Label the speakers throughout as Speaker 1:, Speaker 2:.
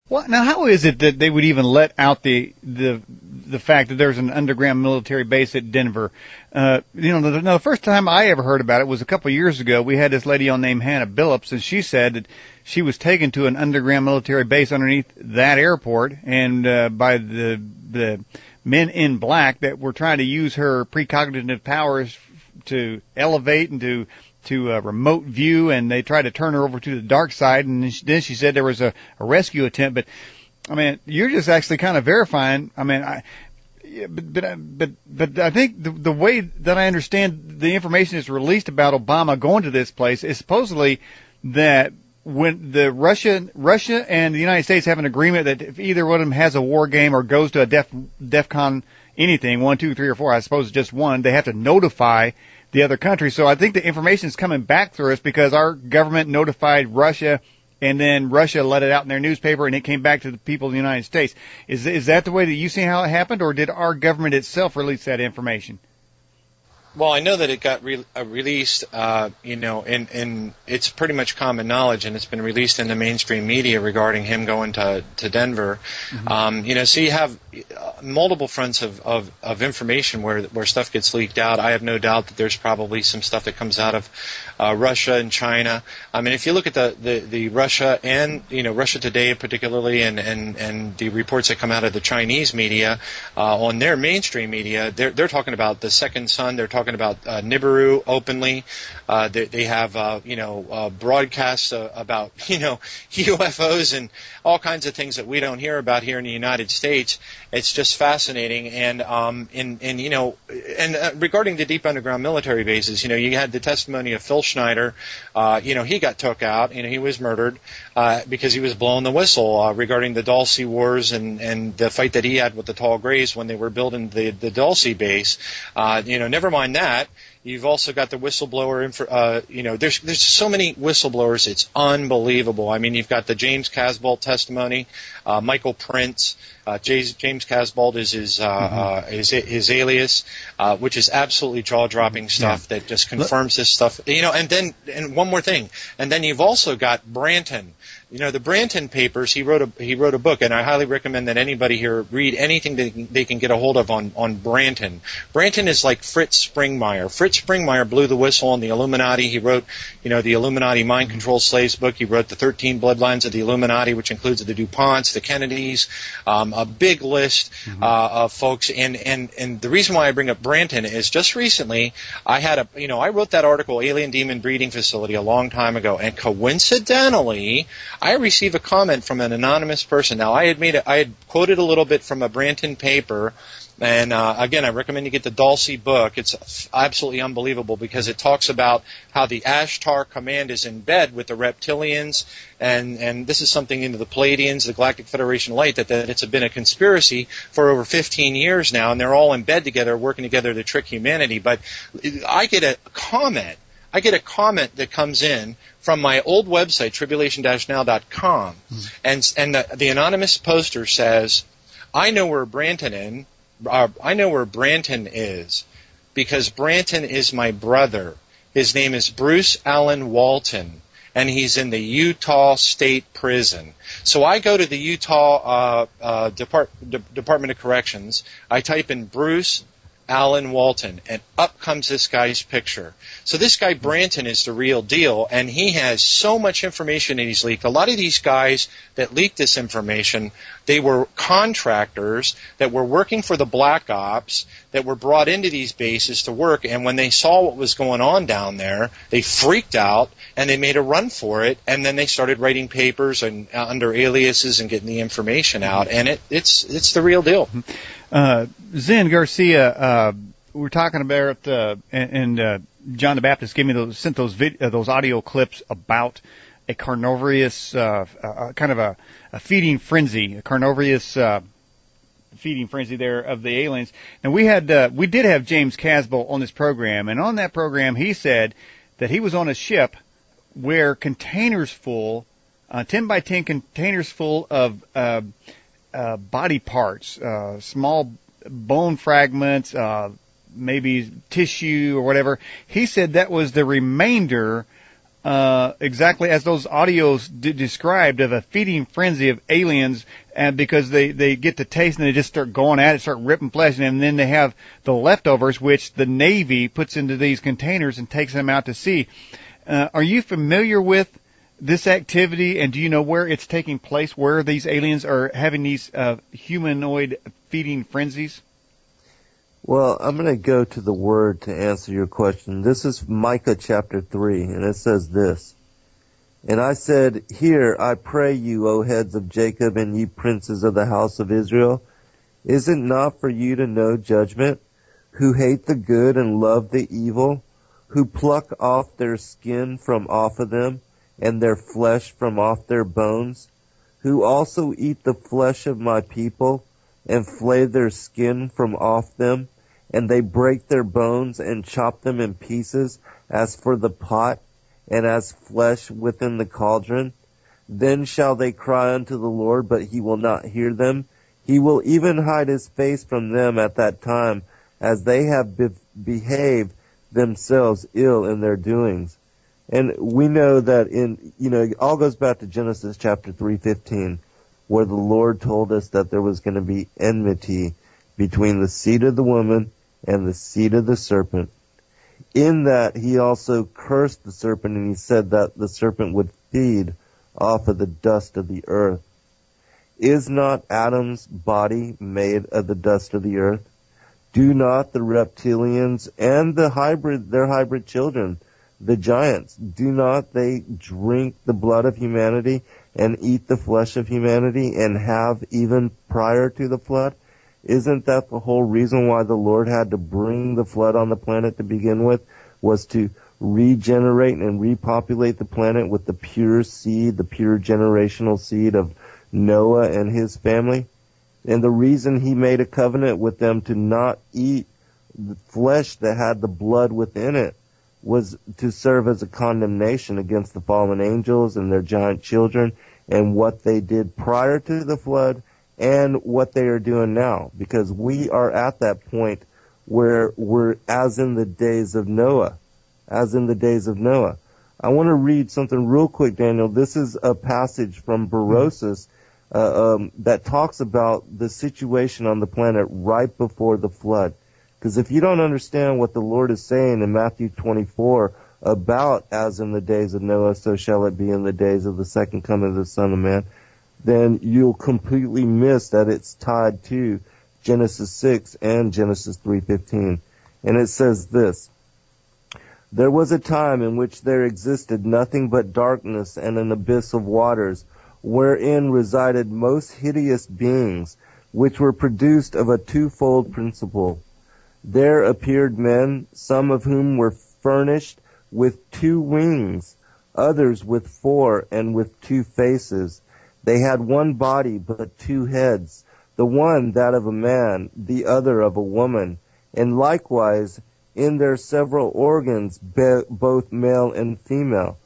Speaker 1: Well, now how is it that they would even let out the fact that there's an underground military base at Denver? The first time I ever heard about it was a couple of years ago. We had this lady on named Hannah Billups, and she said that she was taken to an underground military base underneath that airport, and by the men in black that were trying to use her precognitive powers to elevate and to remote view, and they tried to turn her over to the dark side, and then she said there was a rescue attempt. But I mean, you're just actually kind of verifying. I mean, but I think the way that I understand the information is released about Obama going to this place is supposedly that when the Russia and the United States have an agreement that if either one of them has a war game or goes to a DEFCON anything, 1, 2, 3, or 4, I suppose it's just one, they have to notify the other country. So I think the information is coming back through us because our government notified Russia, and then Russia let it out in their newspaper, and it came back to the people of the United States. Is that the way that you see how it happened, or did our government itself release that information?
Speaker 2: Well, I know that it got released, and it's pretty much common knowledge, and it's been released in the mainstream media regarding him going to Denver. Mm-hmm. So you have multiple fronts of information where stuff gets leaked out. I have no doubt that there's probably some stuff that comes out of Russia and China. I mean, if you look at the Russia and Russia Today particularly, and the reports that come out of the Chinese media on their mainstream media, they're talking about the Second Sun. They're talking about Nibiru openly. They have broadcasts about UFOs and all kinds of things that we don't hear about here in the United States. It's just fascinating. And regarding the deep underground military bases, you had the testimony of Phil Schneider. He got took out. He was murdered because he was blowing the whistle regarding the Dulce Wars and the fight that he had with the Tall Grays when they were building the Dulce base. Never mind that. You've also got the whistleblower. There's so many whistleblowers. It's unbelievable. I mean, you've got the James Casbolt testimony, Michael Prince. James Casbolt is his alias, which is absolutely jaw-dropping stuff that just confirms this stuff. And one more thing. And then you've also got Branton. The Branton papers. He wrote a book, and I highly recommend that anybody here read anything they can get a hold of on Branton. Branton is like Fritz Springmeier. Fritz Springmeier blew the whistle on the Illuminati. He wrote, the Illuminati Mind Control Slaves book. He wrote the 13 Bloodlines of the Illuminati, which includes the DuPonts, the Kennedys, a big list of folks. And the reason why I bring up Branton is just recently I wrote that article, Alien Demon Breeding Facility, a long time ago, and coincidentally, I received a comment from an anonymous person. Now, I had quoted a little bit from a Branton paper, and again, I recommend you get the Dulce book. It's absolutely unbelievable because it talks about how the Ashtar Command is in bed with the Reptilians, and this is something into the Pleiadians, the Galactic Federation Light, that it's been a conspiracy for over 15 years now, and they're all in bed together, working together to trick humanity. But I get a comment that comes in from my old website, Tribulation-Now.com, and the anonymous poster says, I know where Branton is because Branton is my brother. His name is Bruce Allen Walton, and he's in the Utah State Prison. So I go to the Utah Department of Corrections. I type in Bruce Allen Walton, and up comes this guy's picture. So this guy Branton is the real deal, and he has so much information that he's leaked. A lot of these guys that leaked this information, they were contractors that were working for the Black Ops that were brought into these bases to work, and when they saw what was going on down there, they freaked out, and they made a run for it, and then they started writing papers and under aliases and getting the information out, and it's the real deal.
Speaker 1: Zen Garcia, we're talking about, and John the Baptist sent those audio clips about a carnivorous, kind of a feeding frenzy, a carnivorous feeding frenzy there of the aliens. And we did have James Casbolt on this program, and on that program he said that he was on a ship where containers full, 10 by 10 containers full of body parts, small bone fragments, maybe tissue or whatever. He said that was the remainder exactly as those audios described, of a feeding frenzy of aliens, and because they get the taste and they just start going at it, start ripping flesh, and then they have the leftovers, which the Navy puts into these containers and takes them out to sea. Are you familiar with this activity, and do you know where it's taking place, where these aliens are having these humanoid feeding frenzies?
Speaker 3: Well, I'm going to go to the Word to answer your question. This is Micah chapter 3, and it says this. And I said, Hear, I pray you, O heads of Jacob, and ye princes of the house of Israel. Is it not for you to know judgment, who hate the good and love the evil, who pluck off their skin from off of them, and their flesh from off their bones, who also eat the flesh of my people, and flay their skin from off them, and they break their bones and chop them in pieces, as for the pot, and as flesh within the cauldron. Then shall they cry unto the Lord, but he will not hear them. He will even hide his face from them at that time, as they have behaved themselves ill in their doings. And we know that it all goes back to Genesis chapter 3:15, where the Lord told us that there was going to be enmity between the seed of the woman and the seed of the serpent. In that, he also cursed the serpent, and he said that the serpent would feed off of the dust of the earth. Is not Adam's body made of the dust of the earth? Do not the reptilians and their hybrid children, the giants, do not they drink the blood of humanity and eat the flesh of humanity and have even prior to the flood? Isn't that the whole reason why the Lord had to bring the flood on the planet to begin with, was to regenerate and repopulate the planet with the pure seed, the pure generational seed of Noah and his family? And the reason he made a covenant with them to not eat the flesh that had the blood within it was to serve as a condemnation against the fallen angels and their giant children and what they did prior to the flood and what they are doing now. Because we are at that point where we're as in the days of Noah. As in the days of Noah. I want to read something real quick, Daniel. This is a passage from Berosus that talks about the situation on the planet right before the flood. Because if you don't understand what the Lord is saying in Matthew 24 about as in the days of Noah, so shall it be in the days of the second coming of the Son of Man, then you'll completely miss that it's tied to Genesis 6 and Genesis 3:15. And it says this, There was a time in which there existed nothing but darkness and an abyss of waters, wherein resided most hideous beings, which were produced of a twofold principle. There appeared men, some of whom were furnished with 2 wings, others with 4, and with 2 faces. They had one body, but 2 heads, the one that of a man, the other of a woman, and likewise in their several organs, both male and female.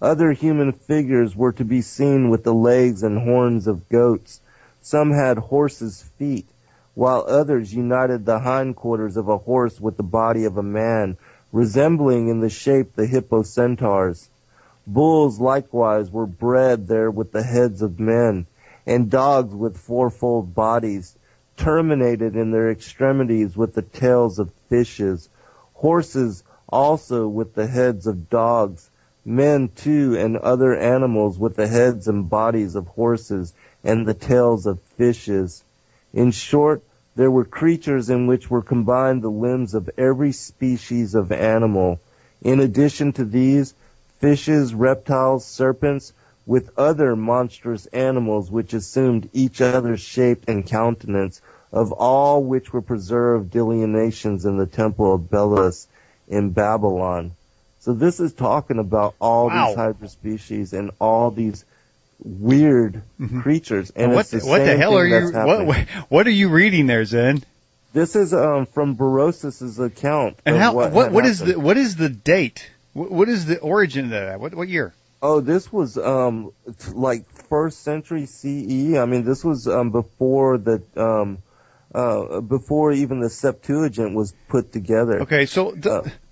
Speaker 3: Other human figures were to be seen with the legs and horns of goats. Some had horses' feet, while others united the hindquarters of a horse with the body of a man, resembling in the shape the hippocentaurs. Bulls likewise were bred there with the heads of men, and dogs with 4-fold bodies, terminated in their extremities with the tails of fishes. Horses also with the heads of dogs, men too and other animals with the heads and bodies of horses and the tails of fishes. In short, there were creatures in which were combined the limbs of every species of animal. In addition to these, fishes, reptiles, serpents, with other monstrous animals which assumed each other's shape and countenance, of all which were preserved delineations in the temple of Belus in Babylon. So this is talking about all these hybrid species and all these weird creatures. And
Speaker 1: what the hell are you? What are you reading there, Zen?
Speaker 3: This is from Berosus's account.
Speaker 1: And what is the date? What is the origin of that? What year?
Speaker 3: Oh, this was like 1st century CE. I mean, this was before the before even the Septuagint was put together.
Speaker 1: Okay, so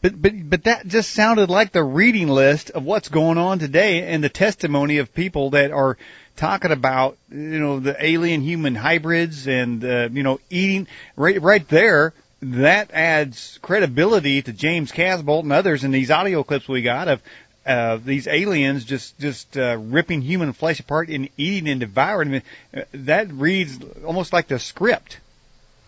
Speaker 1: but that just sounded like the reading list of what's going on today and the testimony of people that are talking about, the alien human hybrids and eating right there. That adds credibility to James Casbolt and others in these audio clips we got of these aliens just ripping human flesh apart and eating and devouring. That reads almost like the script.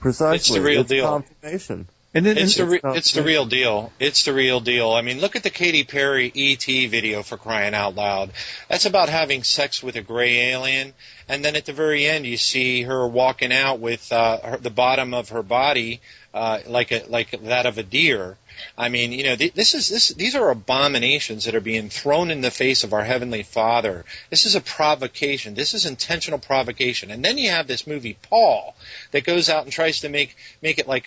Speaker 3: Precisely.
Speaker 2: It's the real deal.
Speaker 3: Confirmation.
Speaker 2: It's the real deal. It's the real deal. I mean, look at the Katy Perry E.T. video, for crying out loud. That's about having sex with a gray alien, and then at the very end you see her walking out with the bottom of her body like that of a deer. I mean, these are abominations that are being thrown in the face of our Heavenly Father. This is a provocation. This is intentional provocation. And then you have this movie, Paul, that goes out and tries to make it like,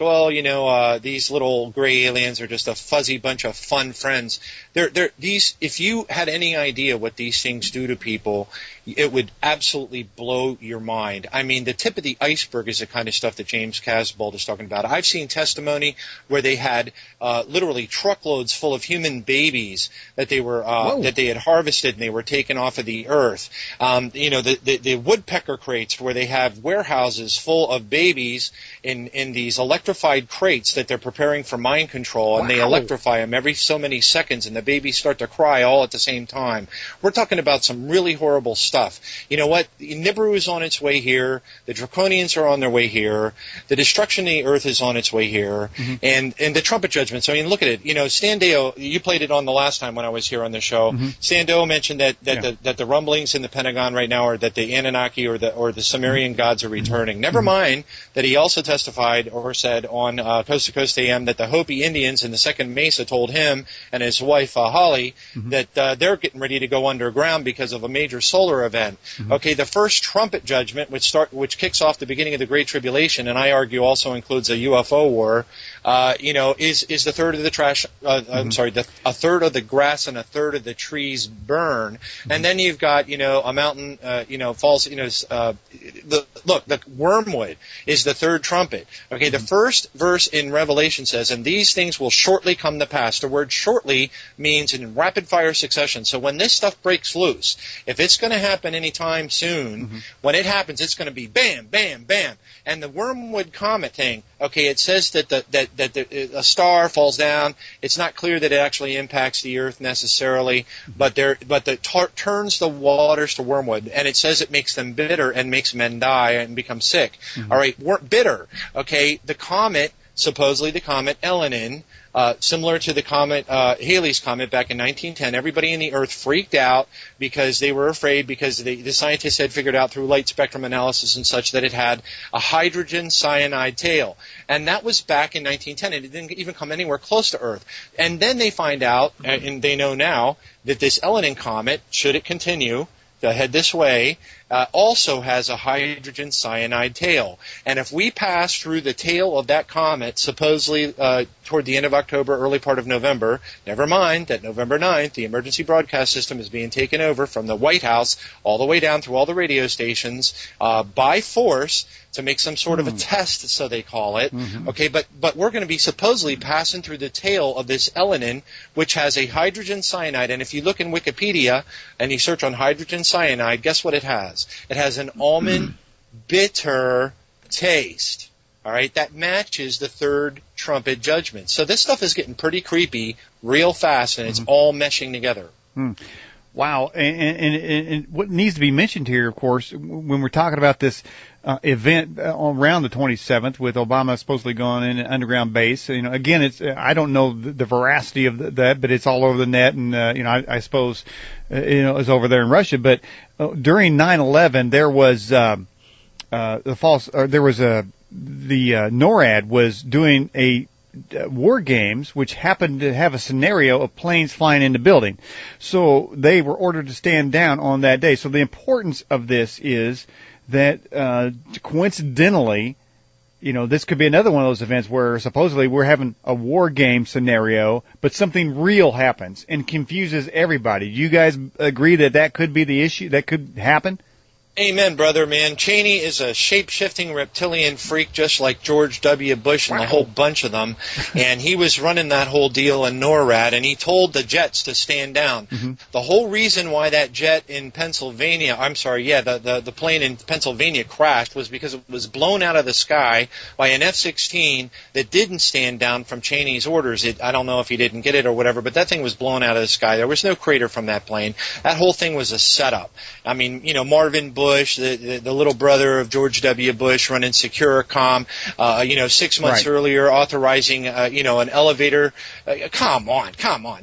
Speaker 2: these little gray aliens are just a fuzzy bunch of fun friends. If you had any idea what these things do to people, it would absolutely blow your mind. I mean, the tip of the iceberg is the kind of stuff that James Casbolt is talking about. I've seen testimony where they had literally truckloads full of human babies that they were that they had harvested and they were taken off of the earth. The woodpecker crates where they have warehouses full of babies in these electrified crates that they're preparing for mind control, and they electrify them every so many seconds, and the babies start to cry all at the same time. We're talking about some really horrible stuff. You know what? Nibiru is on its way here. The Draconians are on their way here. The destruction of the earth is on its way here. Mm-hmm. And the trumpet judgments. I mean, look at it. Standeo, you played it on the last time when I was here on the show. Mm-hmm. Standeo mentioned that the rumblings in the Pentagon right now are that the Anunnaki or the Sumerian gods are returning. Never mind that he also testified or said on Coast to Coast AM that the Hopi Indians in the Second Mesa told him and his wife Holly that they're getting ready to go underground because of a major solar event. Mm-hmm. Okay, the first trumpet judgment, which kicks off the beginning of the Great Tribulation, and I argue also includes a UFO war, is the third of the trash. A third of the grass and a third of the trees burn, and then you've got a mountain falls. The wormwood is the third trumpet. Okay, the first verse in Revelation says, "And these things will shortly come to pass." The word "shortly" means in rapid fire succession. So when this stuff breaks loose, if it's going to happen anytime soon, when it happens, it's going to be bam, bam, bam. And the wormwood comet thing, okay, it says that a star falls down. It's not clear that it actually impacts the earth necessarily, but turns the waters to wormwood, and it says it makes them bitter and makes men die and become sick. All right, bitter. Okay, the comet, supposedly the comet Elenin, similar to the comet Halley's comet back in 1910, everybody in the Earth freaked out because they were afraid because the scientists had figured out through light spectrum analysis and such that it had a hydrogen cyanide tail. And that was back in 1910, and it didn't even come anywhere close to Earth. And then they find out, and they know now, that this Elenin comet, should it continue to head this way, also has a hydrogen cyanide tail. And if we pass through the tail of that comet, supposedly toward the end of October, early part of November, never mind that November 9th, the emergency broadcast system is being taken over from the White House all the way down through all the radio stations by force to make some sort of a test, so they call it. Okay, but we're going to be supposedly passing through the tail of this Elenin, which has a hydrogen cyanide. And if you look in Wikipedia and you search on hydrogen cyanide, guess what it has? It has an almond bitter taste. All right, that matches the third trumpet judgment. So this stuff is getting pretty creepy real fast, and it's all meshing together.
Speaker 1: Wow, and what needs to be mentioned here, of course, when we're talking about this event around the 27th with Obama supposedly going in an underground base, again, I don't know the veracity of that, but it's all over the net, and I suppose it's over there in Russia. But during 9/11, there was the NORAD was doing a war games, which happened to have a scenario of planes flying into building. So they were ordered to stand down on that day. So the importance of this is that coincidentally, this could be another one of those events where supposedly we're having a war game scenario, but something real happens and confuses everybody. Do you guys agree that could be the issue that could happen?
Speaker 2: Amen, brother, man. Cheney is a shape-shifting reptilian freak just like George W. Bush and the whole bunch of them. And he was running that whole deal in NORAD, and he told the jets to stand down.
Speaker 1: Mm-hmm.
Speaker 2: The whole reason why that jet in Pennsylvania, the plane in Pennsylvania crashed was because it was blown out of the sky by an F-16 that didn't stand down from Cheney's orders. I don't know if he didn't get it or whatever, but that thing was blown out of the sky. There was no crater from that plane. That whole thing was a setup. I mean, Marvin Bush, the little brother of George W. Bush, running Securicom, 6 months earlier, authorizing, an elevator. Come on.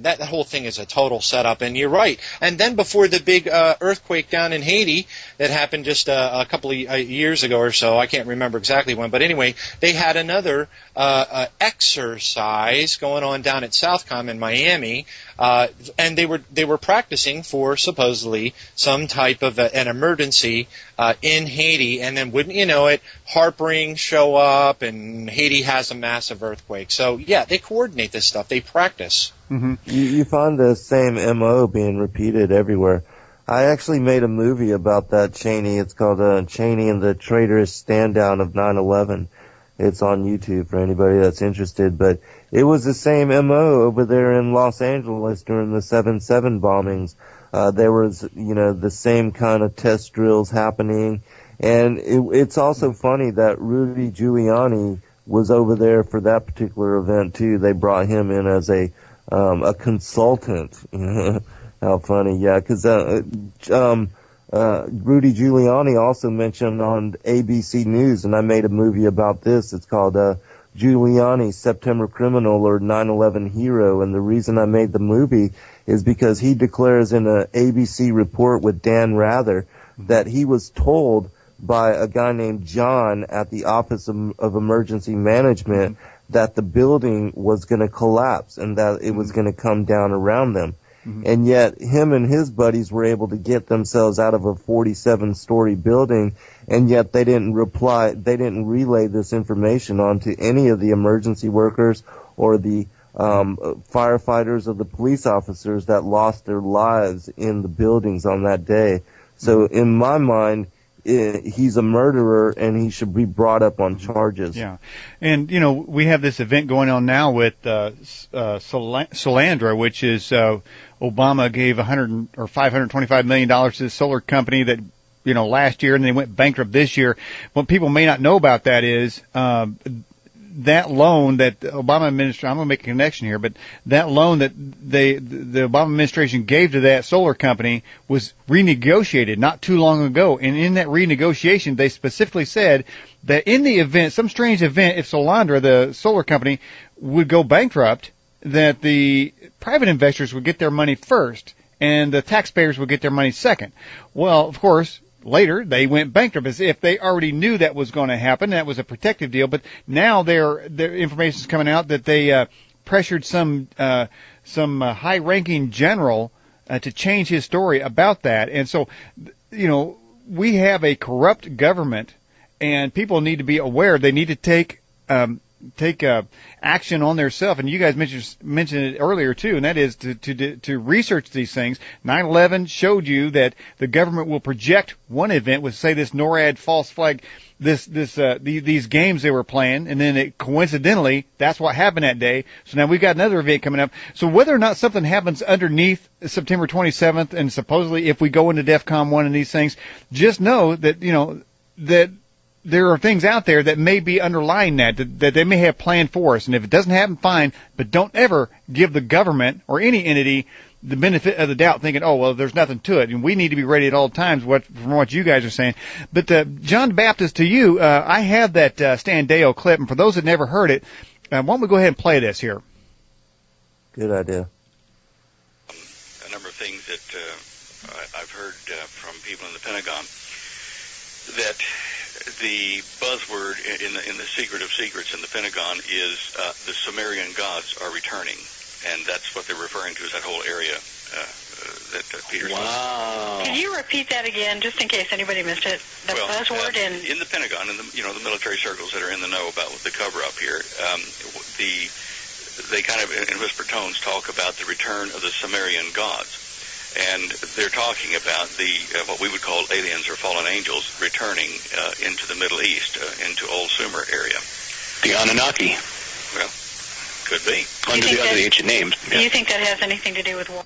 Speaker 2: That whole thing is a total setup, and you're right. And then before the big earthquake down in Haiti that happened just a couple of years ago or so, I can't remember exactly when, but anyway, they had another exercise going on down at Southcom in Miami, and they were practicing for supposedly some type of an emergency in Haiti, and then wouldn't you know it, HAARP rings show up, and Haiti has a massive earthquake. So yeah, they coordinate this stuff. They practice.
Speaker 1: Mm-hmm.
Speaker 3: You find the same MO being repeated everywhere. I actually made a movie about that Cheney. It's called Cheney and the Traitorous Standdown of 9/11. It's on YouTube for anybody that's interested. But it was the same MO over there in Los Angeles during the 7/7 bombings. There was, the same kind of test drills happening. And it's also funny that Rudy Giuliani was over there for that particular event too. They brought him in as a consultant. How funny, yeah, because Rudy Giuliani also mentioned on ABC News, and I made a movie about this. It's called Giuliani, September Criminal or 9/11 Hero, and the reason I made the movie is because he declares in a ABC report with Dan Rather that he was told by a guy named John at the Office of Emergency Management that the building was going to collapse and that it was going to come down around them. Mm-hmm. And yet him and his buddies were able to get themselves out of a 47-story building, and yet they didn't relay this information on to any of the emergency workers or the firefighters or the police officers that lost their lives in the buildings on that day. So in my mind, he's a murderer and he should be brought up on charges.
Speaker 1: Yeah. And, we have this event going on now with Solandra, which is Obama gave $525 million to the solar company that, last year, and they went bankrupt this year. What people may not know about that is that loan that the Obama administration, I'm going to make a connection here, but that loan that the Obama administration gave to that solar company was renegotiated not too long ago. And in that renegotiation, they specifically said that in the event, some strange event, if Solandra, the solar company, would go bankrupt, that the private investors would get their money first and the taxpayers would get their money second. Well, of course, later, they went bankrupt as if they already knew that was going to happen. That was a protective deal. But now their information is coming out that they pressured some high-ranking general to change his story about that. And so, we have a corrupt government, and people need to be aware. They need to take action on theirself. And you guys mentioned it earlier too, and that is to research these things. 9/11 showed you that the government will project one event with, say, this NORAD false flag, these games they were playing, and then coincidentally that's what happened that day. So now we've got another event coming up. So whether or not something happens underneath September 27th, and supposedly if we go into DEFCON 1 and these things, just know that that there are things out there that may be underlying that they may have planned for us. And if it doesn't happen, fine, but don't ever give the government or any entity the benefit of the doubt thinking, oh, well, there's nothing to it. And we need to be ready at all times from what you guys are saying. But John Baptist, to you, I have that Standeo clip, and for those that never heard it, why don't we go ahead and play this here?
Speaker 3: Good idea.
Speaker 4: A number of things that I've heard from people in the Pentagon, that the buzzword in the secret of secrets in the Pentagon is the Sumerian gods are returning, and that's what they're referring to as that whole area that Peter's.
Speaker 5: Wow! Can you repeat that again, just in case anybody missed it? The buzzword in
Speaker 4: the Pentagon, in the military circles that are in the know about the cover-up here, they kind of in whisper tones talk about the return of the Sumerian gods. And they're talking about the what we would call aliens or fallen angels returning into the Middle East, into Old Sumer area.
Speaker 6: The Anunnaki.
Speaker 4: Well, could be.
Speaker 6: Under the other ancient names.
Speaker 5: Do you think that has anything to do with war?